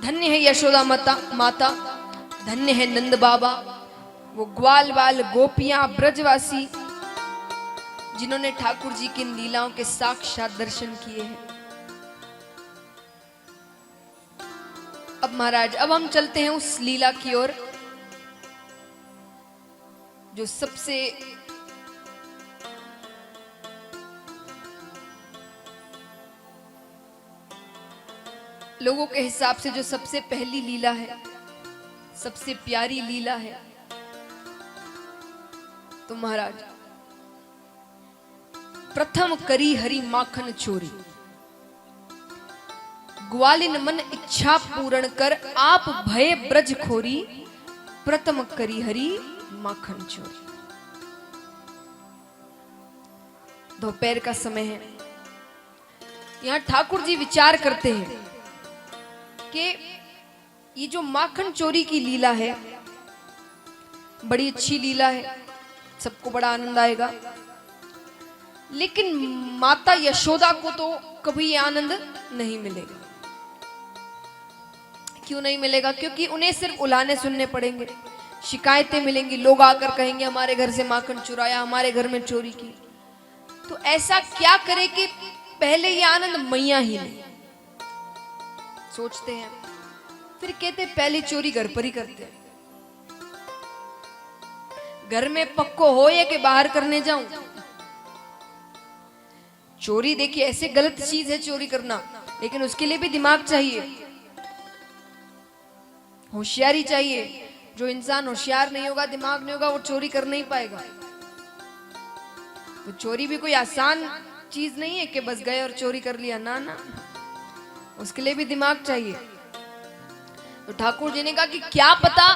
धन्य है यशोदा माता, धन्य है नंद बाबा, वो ग्वाल बाल गोपियां ब्रजवासी जिन्होंने ठाकुर जी की लीलाओं के साक्षात दर्शन किए हैं। अब महाराज, अब हम चलते हैं उस लीला की ओर जो सबसे लोगों के हिसाब से जो सबसे पहली लीला है, सबसे प्यारी लीला है। तो महाराज, प्रथम करी हरि माखन चोरी, ग्वालिन मन इच्छा पूर्ण कर, आप भय ब्रज खोरी, प्रथम करी हरि माखन चोरी। दोपहर का समय है। यहां ठाकुर जी विचार करते हैं कि ये जो माखन चोरी की लीला है बड़ी अच्छी लीला है, सबको बड़ा आनंद आएगा, लेकिन माता यशोदा को तो कभी ये आनंद नहीं मिलेगा। क्यों नहीं मिलेगा? क्योंकि उन्हें सिर्फ उलाने सुनने पड़ेंगे, शिकायतें मिलेंगी, लोग आकर कहेंगे हमारे घर से माखन चुराया, हमारे घर में चोरी की। तो ऐसा क्या करे कि पहले ये आनंद मैया ही नहीं। सोचते हैं, फिर कहते पहली चोरी घर पर ही करते हैं। घर में पक्को हो या कि बाहर करने जाऊं। चोरी देखिए ऐसे गलत चीज है चोरी करना, लेकिन उसके लिए भी दिमाग चाहिए, होशियारी चाहिए। जो इंसान होशियार नहीं होगा, दिमाग नहीं होगा, वो चोरी कर नहीं पाएगा। तो चोरी भी कोई आसान चीज नहीं है कि बस गए और चोरी कर लिया, ना ना, उसके लिए भी दिमाग चाहिए। तो ठाकुर जी ने कहा कि क्या पता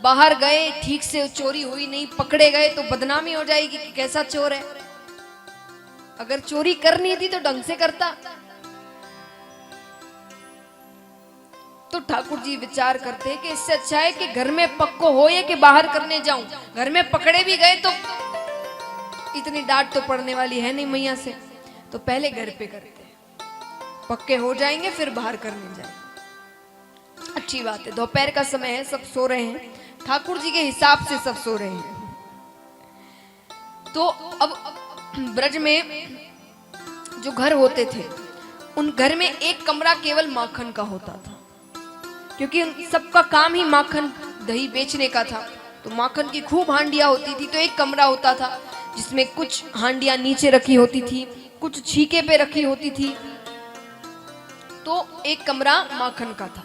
बाहर गए, ठीक से चोरी हुई नहीं, पकड़े गए तो बदनामी हो जाएगी कि कैसा चोर है। अगर चोरी करनी थी तो ढंग से करता। तो ठाकुर जी विचार करते हैं कि इससे अच्छा है कि घर में पक्को हो या कि बाहर करने जाऊं। घर में पकड़े भी गए तो इतनी डांट तो पड़ने वाली है नहीं मैया से, तो पहले घर पे करते हैं, पक्के हो जाएंगे फिर बाहर करने जाएंगे। अच्छी बात है। दोपहर का समय है, सब सो रहे हैं, ठाकुर जी के हिसाब से सब सो रहे हैं। तो अब ब्रज में जो घर होते थे, उन घर में एक कमरा केवल माखन का होता था, क्योंकि सबका काम ही माखन दही बेचने का था। तो माखन की खूब हांडियां होती थी। तो एक कमरा होता था जिसमें कुछ हांडियां नीचे रखी होती थी, कुछ छीके पे रखी होती थी। तो एक कमरा माखन का था।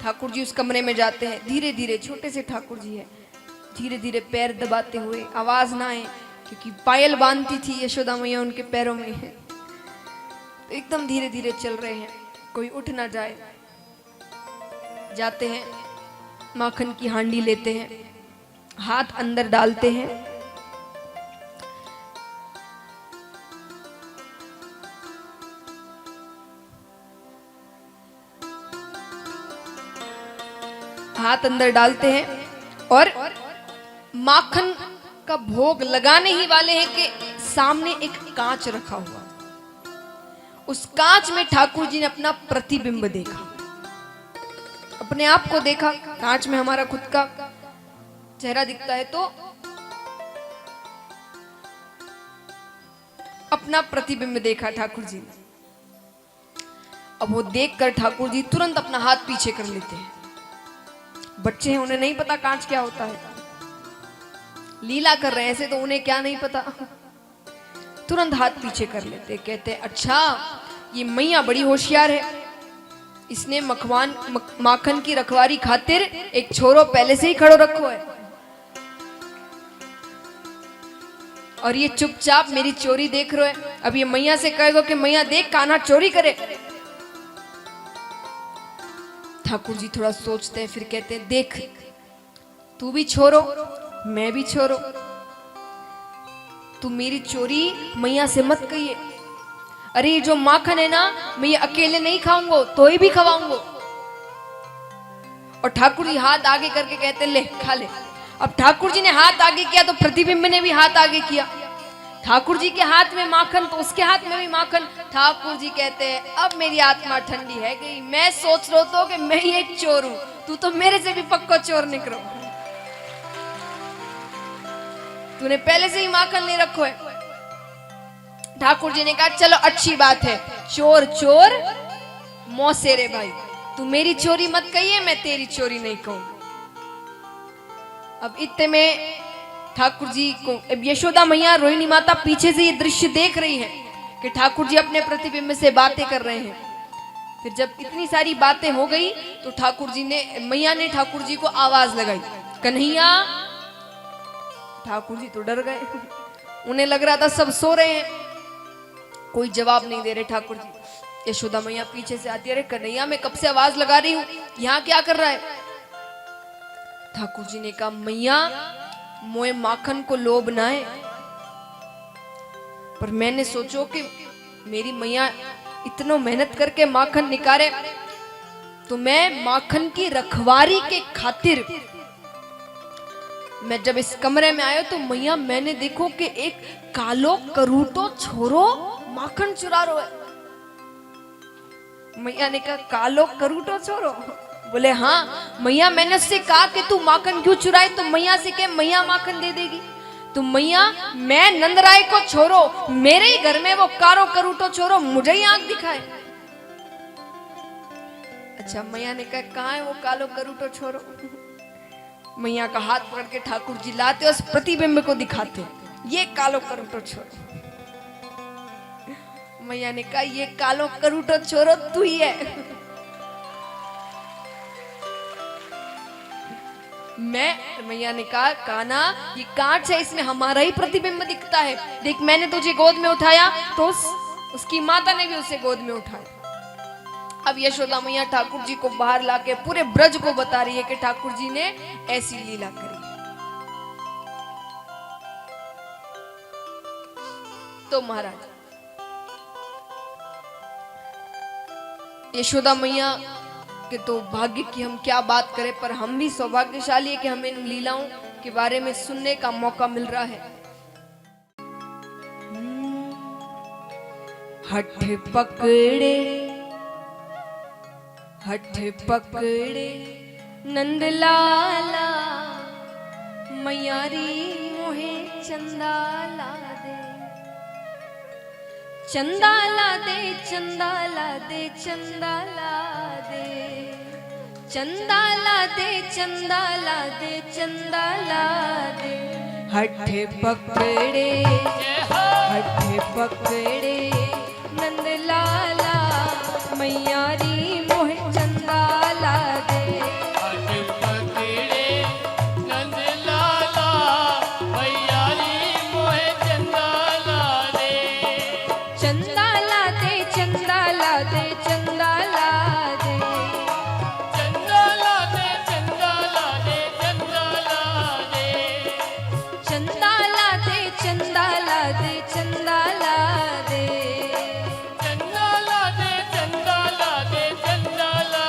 ठाकुर जी उस कमरे में जाते हैं, धीरे धीरे, छोटे से ठाकुर जी है, धीरे धीरे पैर दबाते हुए, आवाज ना आए, क्योंकि पायल बांधती थी यशोदा मैया उनके पैरों में है। तो एकदम धीरे धीरे चल रहे हैं, कोई उठ ना जाए। जाते हैं, माखन की हांडी लेते हैं, हाथ अंदर डालते हैं, हाथ अंदर डालते हैं और माखन का भोग लगाने ही वाले हैं कि सामने एक कांच रखा हुआ। उस कांच में ठाकुर जी ने अपना प्रतिबिंब देखा, अपने आप को देखा। कांच में हमारा खुद का चेहरा दिखता है, तो अपना प्रतिबिंब देखा ठाकुर जी ने। अब वो देखकर ठाकुर जी तुरंत अपना हाथ पीछे कर लेते हैं। बच्चे हैं, उन्हें नहीं पता कांच क्या होता है, लीला कर रहे हैं ऐसे, तो उन्हें क्या नहीं पता। तुरंत हाथ पीछे कर लेते, कहते अच्छा ये मैया बड़ी होशियार है, इसने माखन की रखवारी खातिर एक छोरो पहले से ही खड़ो रखो है, और ये चुपचाप मेरी चोरी देख रहे है। अब ये मैया से कहेगा कि मैया देख कान्हा चोरी करे। ठाकुर जी थोड़ा सोचते हैं, फिर कहते हैं देख तू भी छोरो, मैं भी छोरो, तू मेरी चोरी मैया से मत कहिए। अरे ये जो माखन है ना, मैं ये अकेले नहीं खाऊंगा, तो ही भी खवाऊंगा। और ठाकुर जी हाथ आगे करके कहते ले खा ले। अब ठाकुर जी ने हाथ आगे किया तो प्रतिबिंब ने भी हाथ आगे किया। ठाकुर जी के हाथ में माखन तो उसके हाथ में भी माखन। ठाकुर जी कहते हैं अब मेरी आत्मा ठंडी है गई, मैं सोच रहा तो कि मैं ही एक चोर हूं, तू तो मेरे से भी पक्का चोर निकलो, तूने पहले से ही माखन ले रखो है। ठाकुर जी ने कहा चलो अच्छी बात है, चोर चोर मौसेरे भाई, तू मेरी चोरी मत कहिए, मैं तेरी चोरी नहीं कहूं। अब इतने में ठाकुर जी को यशोदा मैया रोहिणी माता पीछे से ये दृश्य देख रही हैं कि ठाकुर जी अपने प्रतिबिंब से बातें कर रहे हैं। फिर जब इतनी सारी बातें हो गई तो ठाकुर जी ने मैया ने ठाकुर जी को आवाज लगाई, कन्हैया। ठाकुर जी तो डर गए, उन्हें लग रहा था सब सो रहे हैं, कोई जवाब नहीं दे रहे ठाकुर जी। यशोदा मैया पीछे से आती है, अरे कन्हैया मैं कब से आवाज लगा रही हूं, यहां क्या कर रहा है। ठाकुर जी ने कहा मैया मोए माखन को लोभ ना है, पर मैंने सोचो कि मेरी मैया इतनो मेहनत करके माखन निकाले तो मैं माखन की रखवारी के खातिर मैं जब इस कमरे में आया तो मैया मैंने देखो कि एक कालो करूटो छोरो माखन चुरा रो है। मैया ने कहा कालो करूटो छोरो, बोले हाँ मैया मैंने उससे कहा कि तू माखन क्यों चुराए, तो मैया से कह मैया माखन दे देगी। तो मैया मैं नंदराय को छोरो, मेरे ही घर में वो कारो करूटो छोरो मुझे ही आंख दिखाए। अच्छा मैया ने कहा कहाँ है वो कालो करूटो छोरो। मैया का हाथ पकड़ के ठाकुर जी लाते उस प्रतिबिंब को दिखाते, ये कालो करूटो छोरो। मैया ने कहा ये कालो करूटो छोरो तू ही है। मैया ने कहा काना ये कांच है, इसमें हमारा ही प्रतिबिंब दिखता है, देख मैंने तुझे गोद में उठाया तो उसकी माता ने भी उसे गोद में उठाया। अब यशोदा मैया ठाकुर जी को बाहर लाके पूरे ब्रज को बता रही है कि ठाकुर जी ने ऐसी लीला करी। तो महाराज यशोदा मैया के तो भाग्य की हम क्या बात करें, पर हम भी सौभाग्यशाली है कि हमें इन लीलाओं के बारे में सुनने का मौका मिल रहा है। हठ पकड़े नंदलाला मैयारी मोहे चंदाला दे, चंदाला दे चंदाला दे चंदाला दे, चंदाला दे चंदाला दे चंदाला दे। हठ पकड़े नंदलाला मैयारी मोहे चंदाला दे, हठ पकड़े नंदलाला मैयारी मोहे चंदाला दे, चंदाला दे चंदाला दे चंदाला दे, चंदाला दे चंदाला दे चंदाला दे, चंदाला दे चंदाला दे चंदाला दे, चंदाला दे चंदाला दे चंदाला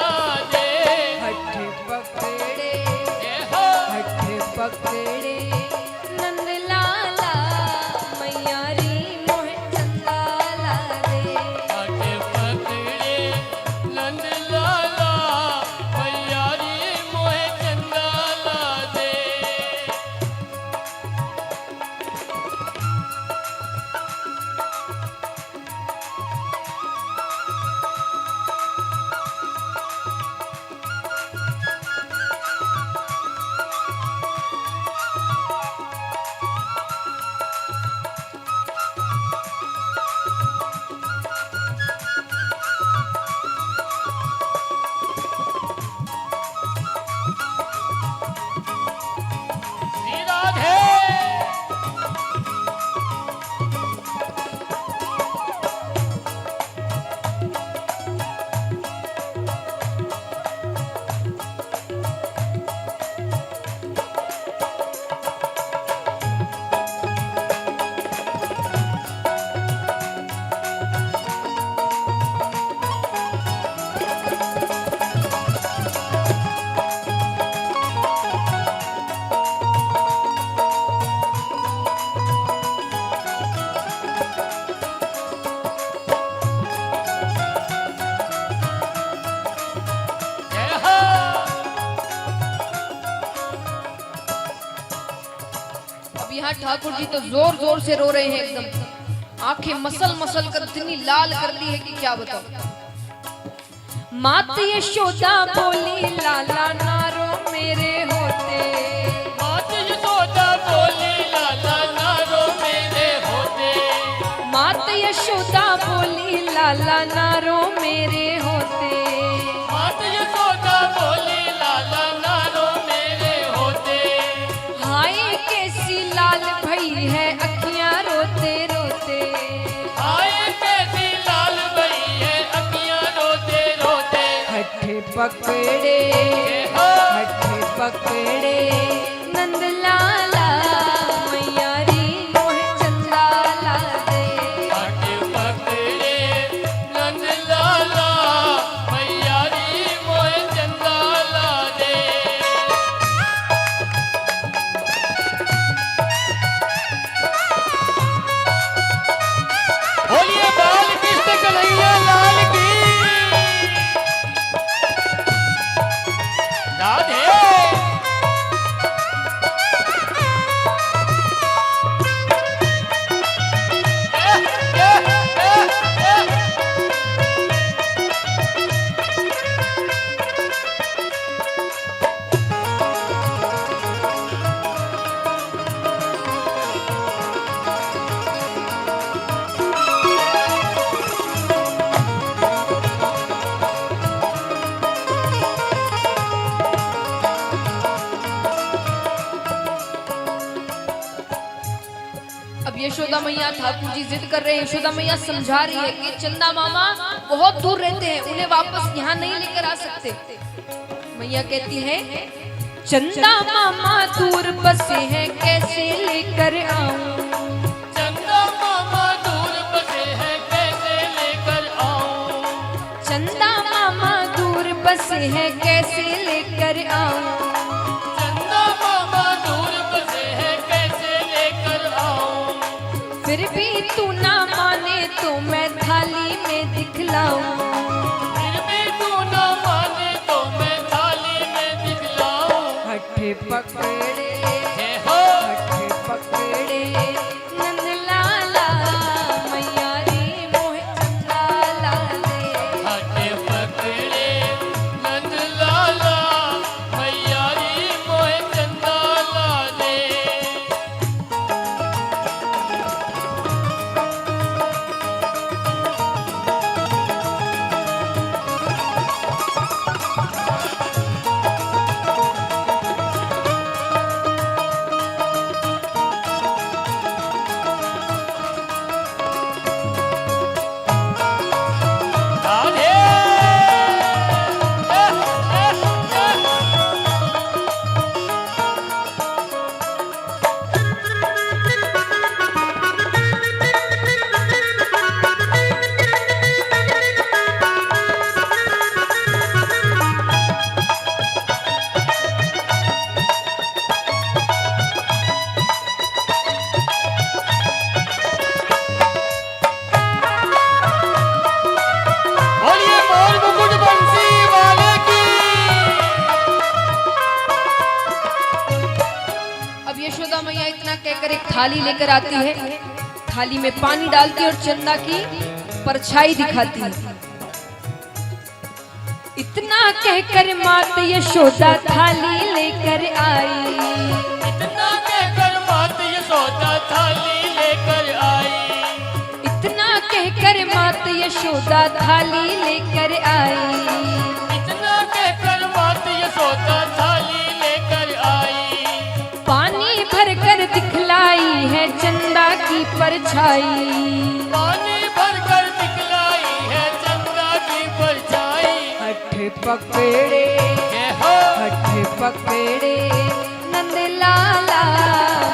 यहाँ ठाकुर जी तो जोर जोर से रो रहे हैं एकदम, आंखें मसल मसल कर इतनी लाल कर दी है कि क्या बताओ। मात यशोदा बोली लाला नारो मेरे होते, मात यशोदा बोली लाला नारो मेरे होते, मात यशोदा बोली लाला नारो मेरे होते, मात यशोदा बोली लाला नारो मेरे होते। हाय कैसी लाल भई है अखियां रोते रोते, आए कैसी लाल भई है अखियां रोते रोते। हठ पकड़े हो हठ पकड़े नंद लाला मैया री मोहे चंदा ला दे, हट पकड़े नंद लाला मैया री मोहे चंदा ला दे। बोलिए बाल कृष्ण कन्हैया लाल की राधे। अब यशोदा मैया ठाकुर जी जिद कर रहे हैं, यशोदा मैया समझा रही है कि चंदा मामा बहुत दूर रहते हैं, उन्हें वापस यहाँ नहीं लेकर आ सकते। मैया कहती है चंदा मामा दूर बसे हैं कैसे लेकर आऊं, चंदा मामा दूर बसे हैं कैसे लेकर आऊं, चंदा मामा दूर बसे हैं कैसे लेकर आऊं, चंदा मामा दूर बसे हैं कैसे लेकर आऊं। फिर भी तू ना माने तो मैं थाली में दिखलाऊं, फिर भी तू न माने तो मैं थाली में दिखलाऊं। हठ पकड़े जय हो हठ पकड़े नंद लाला मैया री मोहे चंदा ला दे, हट पकड़े नंद लाला मैया री मोहे चंदा ला दे। राधे। बोलिए मोर मुकुट बंसी वाले की। अब यशोदा मैया इतना कहकर एक थाली लेकर आती है, थाली में पानी डालती है और चंदा की परछाई दिखाती है। इतना कहकर मात यशोदा थाली लेकर आई, इतना कहकर मात यशोदा थाली लेकर आई, इतना कहकर मात यशोदा थाली लेकर आई, इतना कहकर मात यशोदा थाली लेकर आई। पानी भरकर दिखलाई है चंदा की परछाई, पानी भरकर दिखलाई है चंदा की परछाई। हठ पकड़े जय हो हठ पकड़े नंद लाला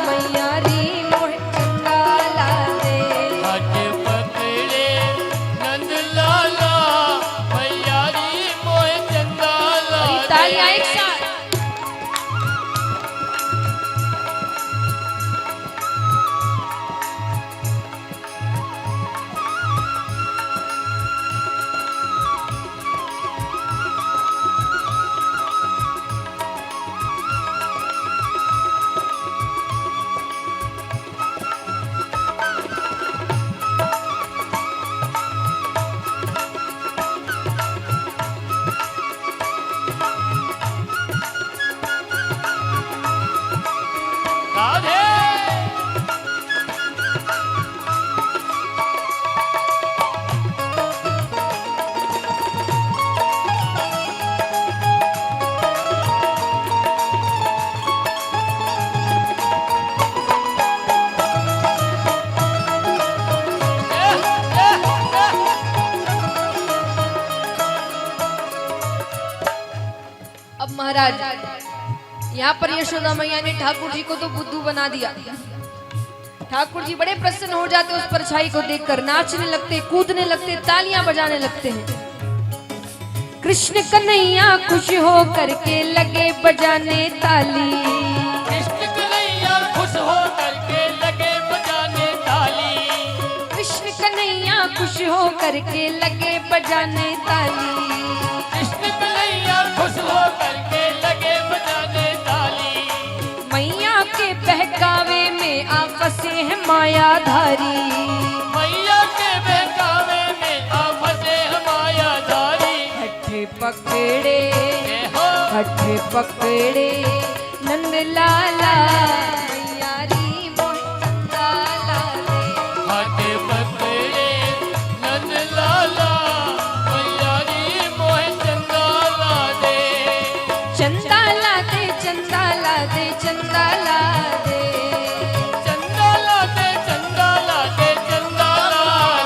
मैया री मोहे चंदा ला दे, हट पकड़े नंद लाला मैया री मोहे चंदा ला और ये दे। तालियां एक साथ। अब महाराज यहाँ पर यशोदा मैया ने ठाकुर जी को तो बुद्धू बना दिया। ठाकुर जी बड़े प्रसन्न हो जाते उस परछाई को देखकर, नाचने लगते, कूदने लगते, तालियां बजाने लगते हैं। कृष्ण कन्हैया खुश हो करके लगे बजाने ताली। कृष्ण कन्हैया खुश हो करके लगे बजाने ताली। कृष्ण कन्हैया खुश हो करके लगे बजाने ताली। कृष्ण कन्हैया खुश हो करके लगे बजाने ताली। मैया के बहकावे में आ फंसे हैं मायाधारी। मैया के बहकावे में आ फंसे हैं मायाधारी। हठ पकड़े जय हो हठ पकड़े नंद लाला मैया री मोह चंदा लाले। हाथ पकड़े नंद लाला मैया री मोह चंदा ला दे। चंदा ला दे चंदा ला दे चंदा ला दे। चंदा ला दे चंदा ला दे चंदा ला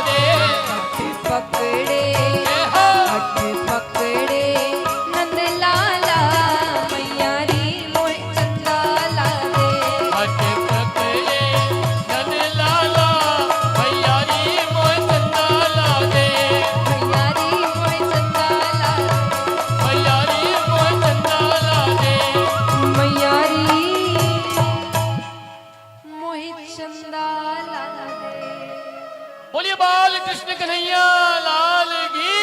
दे। हठ पकड़े जय हो हठ पकड़े नंद लाला मैया री मोह चंदा ला दे। हाथ पकड़े नंद लाला मैया री मोह चंदा ला दे। मैया री मोह चंदा ला दे। मैया री मोह चंदा ला दे। मैया री मोह चंदा ला दे। बोलिए बाल कृष्ण कन्हैया लाल की।